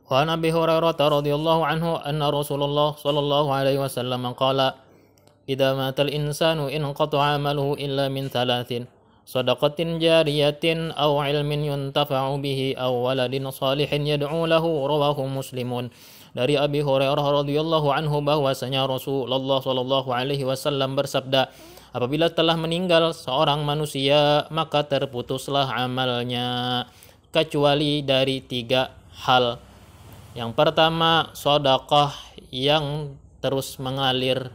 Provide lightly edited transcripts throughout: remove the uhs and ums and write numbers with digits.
وعن أبي هريرة رضي الله عنه أن رسول الله صلى الله عليه وسلم قال إذا مات الإنسان انقطع عمله إلا من ثلاث صدقة جارية أو علم ينتفع به أو ولد صالح يدعو له رواه مسلم. Dari Abi Hurairah radhiyallahu anhu bahwasanya Rasulullah sallallahu alaihi wasallam bersabda, apabila telah meninggal seorang manusia maka terputuslah amalnya kecuali dari tiga hal. Yang pertama, sedekah yang terus mengalir.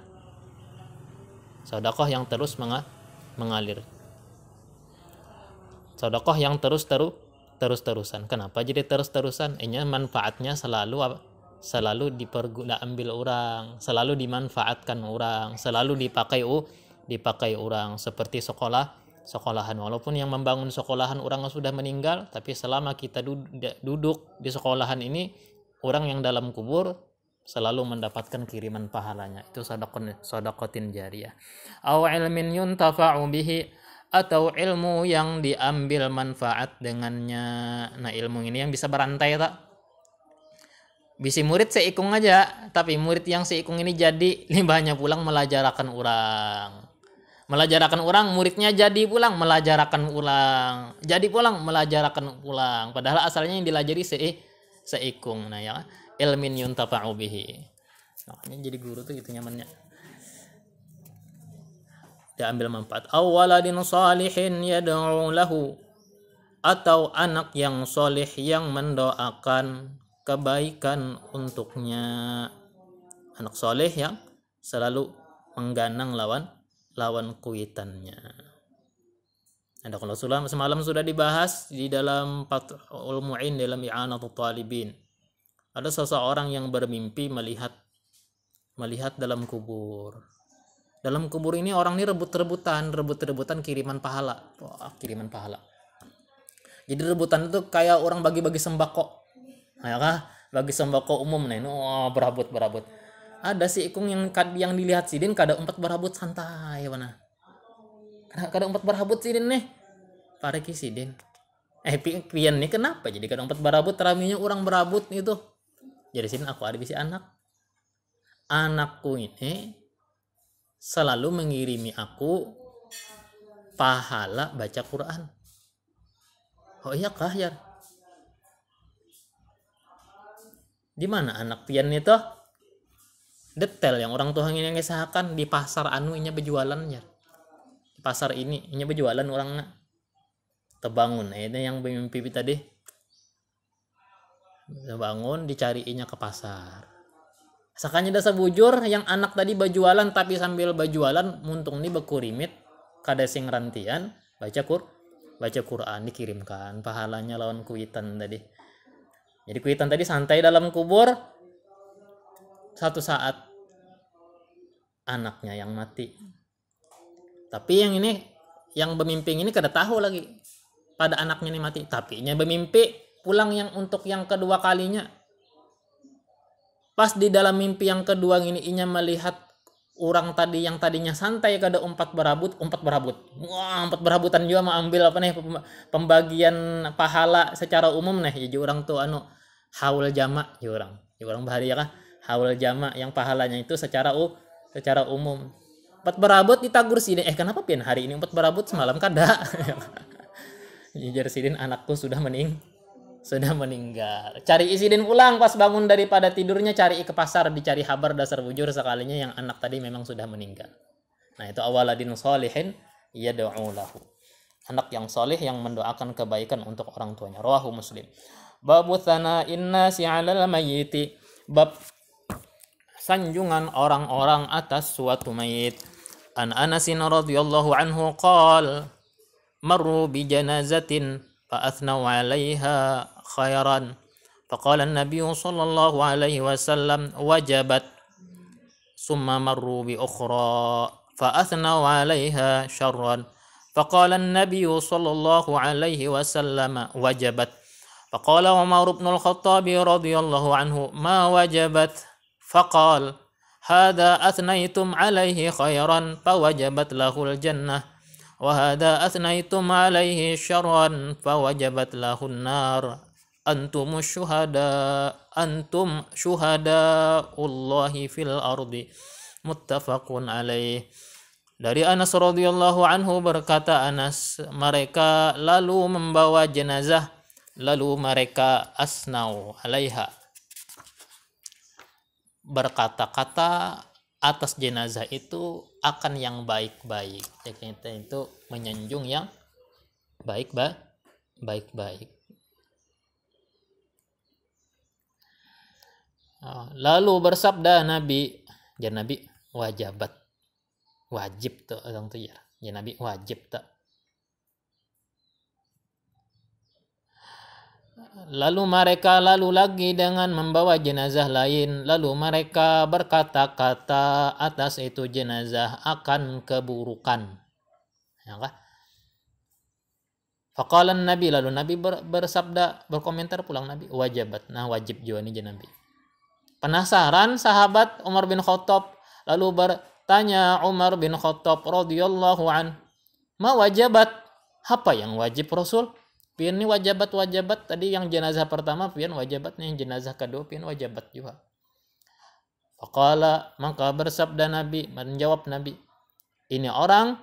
Sedekah yang terus mengalir. Sedekah yang terus-terusan. Kenapa jadi terus-terusan? Ini manfaatnya selalu diambil orang, selalu dimanfaatkan orang, selalu dipakai orang, seperti sekolahan. Walaupun yang membangun sekolahan orang yang sudah meninggal, tapi selama kita duduk di sekolahan ini, orang yang dalam kubur selalu mendapatkan kiriman pahalanya. Itu sedekatin jariyah. Aw ilmin yuntafa'u bihi, atau ilmu yang diambil manfaat dengannya. Nah, ilmu ini yang bisa berantai tak? Bisi murid seikung aja, tapi murid yang seikung ini jadi limbahnya pulang melajarakan orang. Muridnya jadi pulang melajarakan ulang. Jadi pulang melajarakan ulang. Padahal asalnya yang dilajari seikung. Nah ya, ilmin yuntafa'u bihi. Makanya jadi guru tuh gitu nyamannya. Dia ambil manfaat. Awaladin salihin yad'u lahu, atau anak yang soleh yang mendoakan kebaikan untuknya. Anak soleh yang selalu mengganang lawan kuitannya. Ada kalau semalam sudah dibahas di dalam Fathul Mu'in dalam I'anatul Talibin. Ada seseorang yang bermimpi melihat dalam kubur. Dalam kubur ini orang ini rebut-rebutan kiriman pahala. Wah, kiriman pahala. Jadi rebutan itu kayak orang bagi-bagi sembako. Ya kah? Bagi sembako umum nih, berabut. Ada si ikung yang dilihat sidin kada umpat berabut santai mana. Kada umpat berabut sidin nih. Pareki sidin. Pian nih kenapa jadi kada umpat berabut, raminya orang berabut itu. Jadi sidin aku ada bisi anak. Anakku ini selalu mengirimi aku pahala baca Quran. Oh iya kah ya? Di mana anak pian itu? Detail yang orang tua yang ngesahkan di pasar inya berjualan ya. Di pasar ini inya berjualan orangnya. Terbangun ini yang bermimpi tadi. Terbangun dicariinya ke pasar. Sakanya dasa bujur yang anak tadi berjualan, tapi sambil berjualan muntung nih bekurimit kada sing rantian baca Quran dikirimkan pahalanya lawan kuitan tadi. Jadi kuitan tadi santai dalam kubur. Satu saat anaknya yang mati. Tapi yang bermimpi ini kada tahu lagi pada anaknya ini mati. Tapi nya bermimpi pulang yang untuk yang kedua kalinya. Pas di dalam mimpi yang kedua ini inya melihat orang tadi yang tadinya santai kada umpat berabut. Wah, umpat berabutan juga mau ambil pembagian pahala secara umum nih. Jadi orang tuh haul jama' ya orang bahari ya kah? Haul jama' yang pahalanya itu secara umum. Umpat berabut ditagur sidin. Kenapa pian hari ini umpat berabut semalam kada? Jujur sidin anakku sudah meninggal. Cari isidin pulang pas bangun daripada tidurnya, cari ke pasar, dicari kabar dasar bujur sekalinya yang anak tadi memang sudah meninggal. Nah itu awaladin sholihin yad'u lahu. Anak yang soleh yang mendoakan kebaikan untuk orang tuanya. Rawahu Muslim. Babu tsana'in nasi 'alal mayyiti. Bab sanjungan orang-orang atas suatu mayit. An Anasin radhiyallahu anhu qala marru bi janazatin فأثنوا عليها خيرا فقال النبي صلى الله عليه وسلم وجبت ثم مروا بأخرى فأثنوا عليها شرا فقال النبي صلى الله عليه وسلم وجبت فقال عمر بن الخطاب رضي الله عنه ما وجبت فقال هذا أثنيتم عليه خيرا فوجبت له الجنة وهذا أثنيتم عليه شرا فوجبت له النار antum syuhadaullahi fil ardi. Muttafaqun alaih. Dari Anas radhiyallahu anhu berkata Anas, mereka lalu membawa jenazah, lalu mereka asnau alaiha, berkata-kata atas jenazah itu akan yang baik-baik. Kita itu menyanjung yang baik-baik. Lalu bersabda Nabi, Nabi wajib tuh orang tuh ya Nabi wajib tak. Lalu mereka lalu lagi dengan membawa jenazah lain, lalu mereka berkata-kata atas itu jenazah akan keburukan. Ya kah? Faqala Nabi, lalu Nabi bersabda, berkomentar pulang Nabi, wajibat. Nah, wajib juga nih Nabi. Penasaran sahabat Umar bin Khattab, lalu bertanya Umar bin Khattab radhiyallahu an, ma wajibat? Apa yang wajib Rasul? Pian ini wajibat tadi yang jenazah pertama pian wajibat, yang jenazah kedua pian wajibat juga. Faqala, maka bersabda Nabi, menjawab Nabi, ini orang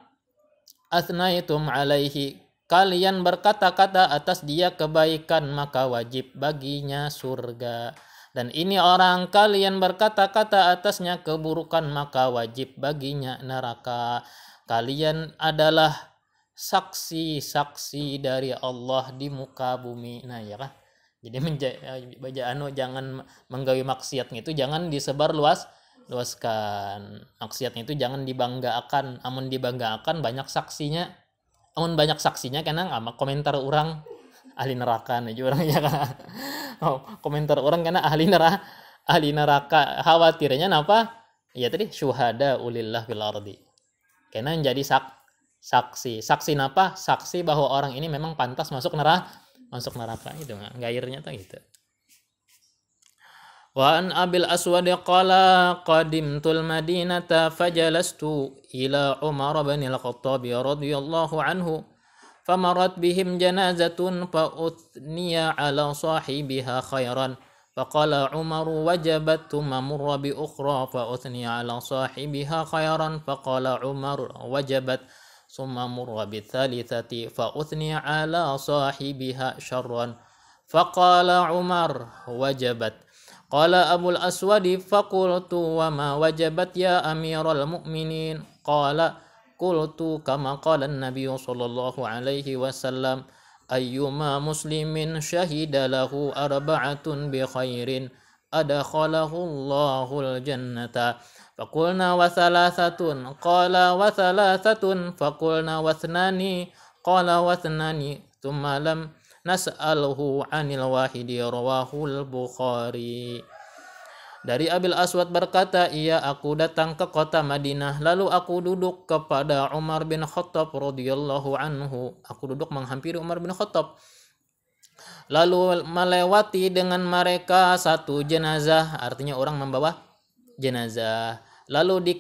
asnaitum alaihi, kalian berkata-kata atas dia kebaikan, maka wajib baginya surga. Dan ini orang kalian berkata-kata atasnya keburukan, maka wajib baginya neraka. Kalian adalah saksi-saksi dari Allah di muka bumi. Nah ya kan. Jadi jangan menggawi maksiatnya itu jangan disebar luaskan. Maksiatnya itu jangan dibanggakan. Amun dibanggakan banyak saksinya. Amun banyak saksinya karena komentar orang ahli neraka nih orang ya kan. Komentar orang karena ahli neraka khawatirnya apa? Ya tadi syuhada ulillah fil ardi. Karena jadi saksi napa? Saksi bahwa orang ini memang pantas masuk neraka itu gairnya tuh gitu. Wa an Abil Aswad qala qadimtul Madinata fajalastu ila Umar bin Al-Khattab radhiyallahu anhu famarat bihim janazatun fa uthniya ala sahibiha khairan faqala Umar wajabat thumma murra bi ukhra fa uthniya ala sahibiha khairan faqala Umar wajabat thumma murra bi thalithati fa uthniya ala sahibiha syarran faqala Umar wajabat. Qala Abul Aswadi faqultu wa ma wajabat ya amiral mu'minin. Qala qultu kama qala an-nabiy sallallahu alaihi wasallam ayyuma muslimin syahida lahu arba'atun bi khairin adakhalahu Allahul jannata. Faqulna wa thalathatun. Qala wa thalathatun. Faqulna wa thnani. Qala wa thnani. Thumma lam nas'alhu 'anil wahidi, rawahul Bukhari. Dari Abil Aswad berkata, iya aku datang ke kota Madinah, lalu aku duduk kepada Umar bin Khattab radhiyallahu anhu. Aku duduk menghampiri Umar bin Khattab. Lalu melewati dengan mereka satu jenazah, artinya orang membawa jenazah. Lalu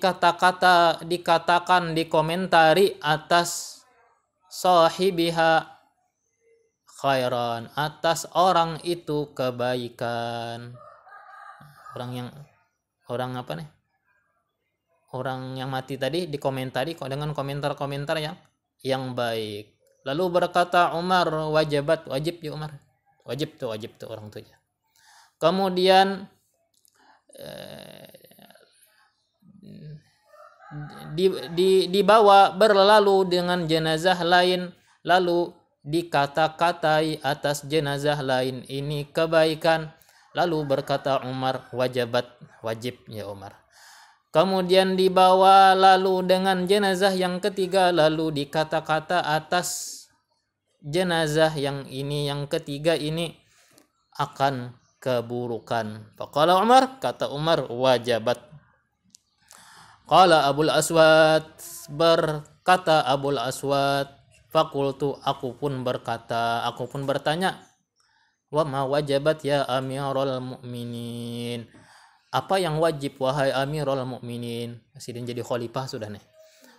dikatakan dikomentari atas sahibiha khairan, atas orang itu kebaikan. Orang yang mati tadi dikomentari dengan komentar-komentar yang baik. Lalu berkata Umar, wajib ya Umar. Wajib tuh orang tuh ya. Kemudian dibawa berlalu dengan jenazah lain, lalu dikata-katai atas jenazah lain ini kebaikan. Lalu berkata Umar, wajib ya Umar. Kemudian dibawa lalu dengan jenazah yang ketiga, lalu dikata-kata atas jenazah yang ketiga ini akan keburukan. Faqala Umar, kata Umar, wajibat. Qala Abul Aswad, berkata Abul Aswad, faqultu, aku pun bertanya, wa ma wajabat ya amiral mu'minin. Apa yang wajib wahai amiral mu'minin? Presiden jadi khalifah sudah nih.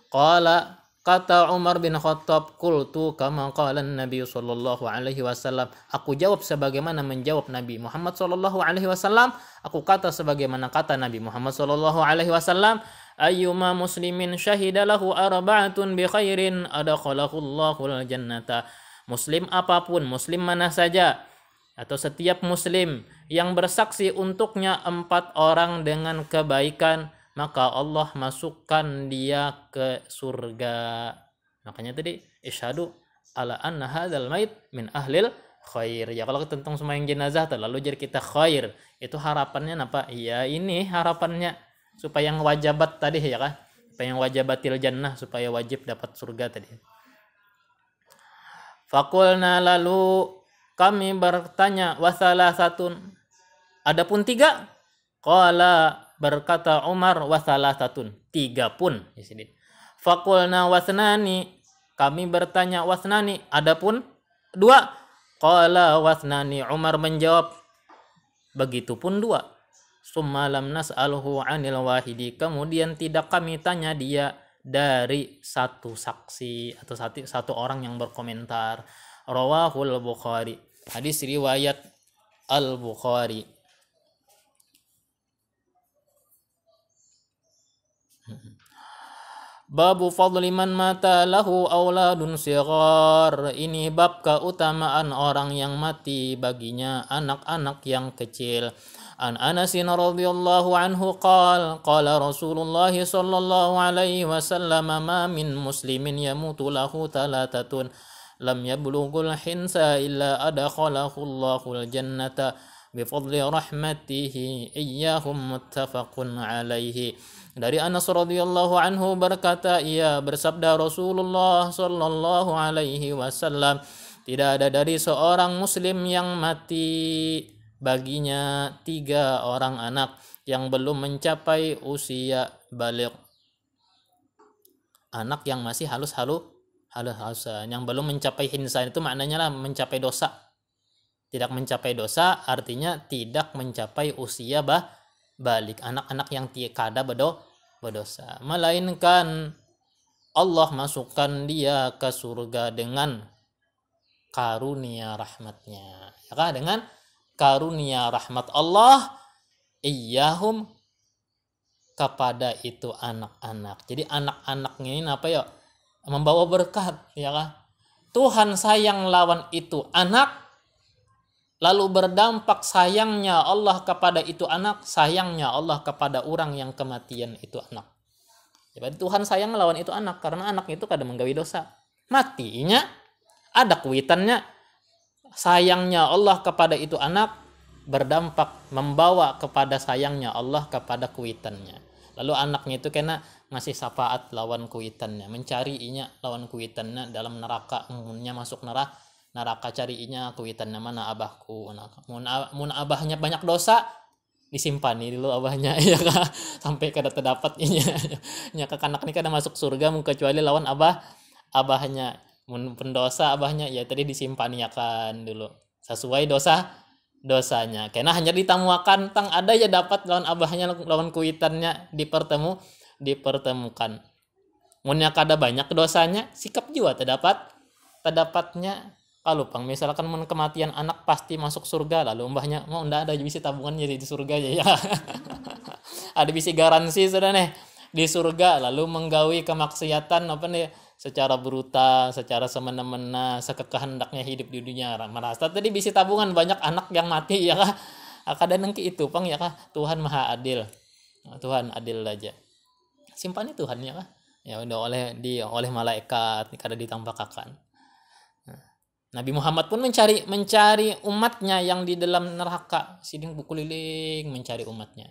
Qala, Kata Umar bin Khattab, qultu kama qala Nabi sallallahu alaihi wasallam. Aku jawab sebagaimana menjawab Nabi Muhammad sallallahu alaihi wasallam. Aku kata sebagaimana kata Nabi Muhammad sallallahu alaihi wasallam, ayyuma muslimin syahida lahu arba'atun bi khairin adkhalahu Allahul jannata. Muslim apapun, muslim mana saja, atau setiap muslim yang bersaksi untuknya 4 orang dengan kebaikan, maka Allah masukkan dia ke surga. Makanya tadi isyhadu ala anna hadzal mait min ahlil khair. Ya kalau tentang sembahyang jenazah terlalu jadi kita khair, itu harapannya apa? Ya ini harapannya supaya yang wajabat tadi ya kan, supaya yang wajabatil jannah, supaya wajib dapat surga tadi. Fakulna, lalu kami bertanya, wasalasatun, adapun 3? Qala, berkata Umar, wasalasatun, 3 pun di sini. Fakulna wasnani, kami bertanya wasnani, adapun 2? Qala wasnani, Umar menjawab, begitupun 2. Summa lam nas'alhu 'anil wahidi, kemudian tidak kami tanya dia dari satu saksi atau satu orang yang berkomentar. Rawahul Bukhari, hadis riwayat Al-Bukhari. Babu fadli man mata lahu auladun sighar. Ini bab keutamaan orang yang mati baginya anak-anak yang kecil. An Anas radhiyallahu anhu qala Rasulullah sallallahu alaihi wasallam, ma min muslimin yamutu lahu thalathatun lam yablughul hinsa illa adkhalahu Allahul jannata bifadli rahmatihi iyyahum, muttafaqun alaihi. Dari Anas radhiyallahu anhu berkata, ia bersabda Rasulullah sallallahu alaihi wasallam, tidak ada dari seorang muslim yang mati baginya 3 orang anak yang belum mencapai usia baligh. Anak yang masih halus-halusan, yang belum mencapai hinsan, itu maknanya lah mencapai dosa. Tidak mencapai dosa artinya tidak mencapai usia balik. Anak-anak yang kada berdosa, melainkan Allah masukkan dia ke surga dengan karunia rahmatnya. Ya kan? Dengan karunia rahmat Allah iyyahum, kepada itu anak-anak. Jadi anak-anaknya ini apa ya? Membawa berkat, ya kan? Tuhan sayang lawan itu anak, lalu berdampak sayangnya Allah kepada itu anak, sayangnya Allah kepada orang yang kematian itu anak. Jadi Tuhan sayang lawan itu anak karena anak itu kadang menggawi dosa. Matinya ada kuitannya. Sayangnya Allah kepada itu anak berdampak membawa kepada sayangnya Allah kepada kuitannya. Lalu anaknya itu kena ngasih syafaat lawan kuitannya, mencariinya lawan kuitannya dalam neraka, munnya masuk neraka cariinya kuitannya, mana abahku, mun abahnya banyak dosa disimpani dulu abahnya ya kan, sampai kada terdapat nya anak ini kada masuk surga kecuali lawan abahnya. Mun pendosa abahnya ya tadi disimpani ya kan dulu sesuai dosanya, karena hanya ditamuakan tang ada ya dapat lawan abahnya lawan kuitannya dipertemukan. Munnya kada banyak dosanya sikap juga terdapatnya. Kalau pang misalkan mun kematian anak pasti masuk surga, lalu mbahnya mau ndak ada bisi tabungannya di surga ya ada bisi garansi sudah nih di surga, lalu menggawi kemaksiatan apa nih secara brutal, secara semena-mena, sekehendaknya hidup di dunia. Merasa tadi bisi tabungan banyak anak yang mati ya kah? Kadang nengki itu pang ya kah? Tuhan maha adil. Tuhan adil aja. Simpani Tuhan ya kah? Ya udah oleh malaikat kada ditampakakan. Nabi Muhammad pun mencari umatnya yang di dalam neraka, siding bukuliling mencari umatnya.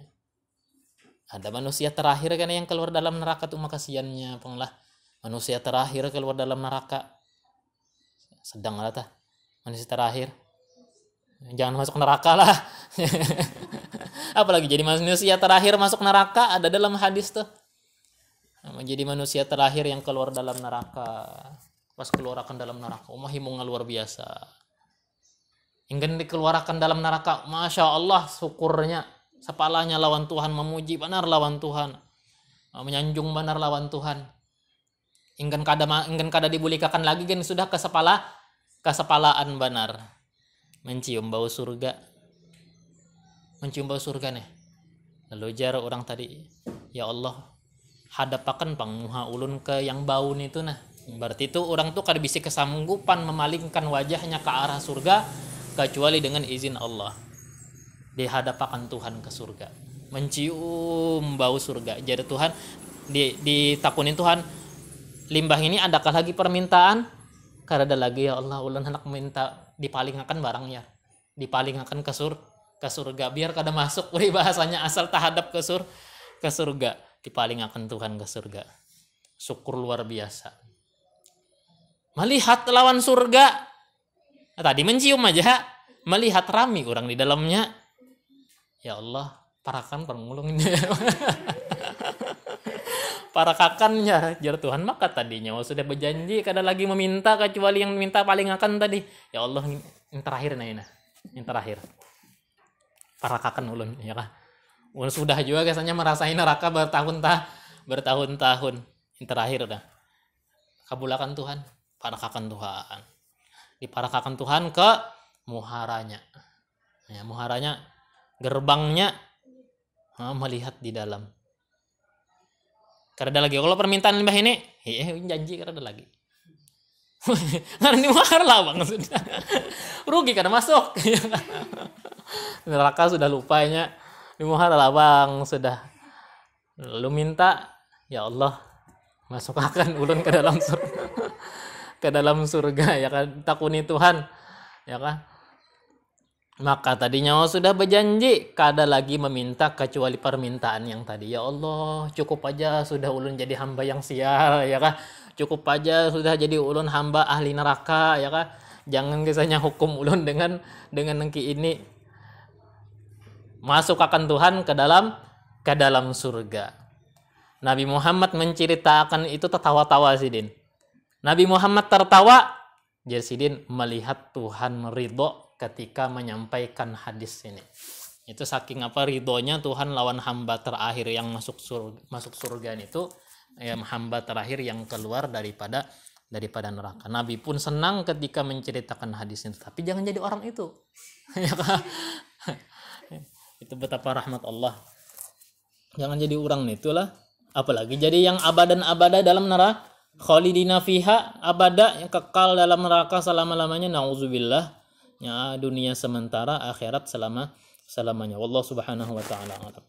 Ada manusia terakhir kan yang keluar dalam neraka tuh, makasiannya penglah. Manusia terakhir keluar dalam neraka. Sedang lah tah. Manusia terakhir. Jangan masuk neraka lah. Apalagi jadi manusia terakhir masuk neraka, ada dalam hadis tuh. Menjadi manusia terakhir yang keluar dalam neraka. Pas keluarkan dalam neraka, himungan luar biasa. Ingin dikeluarkan dalam neraka, Masya Allah syukurnya. Sepalanya lawan Tuhan, memuji benar lawan Tuhan. Menyanjung benar lawan Tuhan. ingin kada dibulikakan lagi kan sudah kesepalaan benar mencium bau surga nih. Lalu jar orang tadi, ya Allah hadapakan pangmuha ulun ke yang bau itu nah. Berarti itu orang tuh kada bisa kesanggupan memalingkan wajahnya ke arah surga kecuali dengan izin Allah. Dihadapakan Tuhan ke surga, mencium bau surga. Jadi Tuhan ditakunin Tuhan, limbah ini adakah lagi permintaan? Kada ada lagi ya Allah, ulun hendak minta dipalingakan barangnya, dipalingakan ke surga biar kada masuk uri bahasanya asal tahadap ke surga, dipalingakan Tuhan ke surga. Syukur luar biasa. Melihat lawan surga. Tadi mencium aja, melihat rami orang di dalamnya. Ya Allah, parakan permulung ini. Parakakannya jar Tuhan, maka tadinya sudah berjanji kada lagi meminta kecuali yang minta paling akan tadi. Ya Allah, yang terakhir nah, yang terakhir. Parakakan ulun ya kah. Ulun sudah juga biasanya merasain neraka bertahun-tahun. Yang terakhir dah. Kabulakan Tuhan, parakakan Tuhan. Diparakakan Tuhan ke muharanya. Ya, muharanya gerbangnya melihat di dalam. Kada ada lagi kalau permintaan limbah ini, janji kada ada lagi. Karena di muhar lah bang sudah. Rugi kada masuk. Neraka sudah lupanya. Di muhar lah bang sudah. Lalu minta, ya Allah masukkan ulun ke dalam surga. Ke dalam surga ya kan, takuni Tuhan ya kan. Maka tadinya sudah berjanji kada lagi meminta kecuali permintaan yang tadi. Ya Allah, cukup aja sudah ulun jadi hamba yang sial ya kah. Cukup aja sudah jadi ulun hamba ahli neraka ya kah. Jangan kisahnya hukum ulun dengan nengki ini. Masuk akan Tuhan ke dalam surga. Nabi Muhammad menceritakan itu tertawa-tawa sidin. Nabi Muhammad tertawa, jadi sidin melihat Tuhan ridho ketika menyampaikan hadis ini. Itu saking apa ridhonya Tuhan lawan hamba terakhir yang masuk surga itu, ya, hamba terakhir yang keluar daripada neraka. Nabi pun senang ketika menceritakan hadis itu, tapi jangan jadi orang itu. Itu betapa rahmat Allah. Jangan jadi orang itulah, apalagi jadi yang abadan abada dalam neraka, khalidina fiha abada, yang kekal dalam neraka selama-lamanya, nauzubillah. Ya, dunia sementara, akhirat selamanya. Wallahu subhanahu wa ta'ala alam.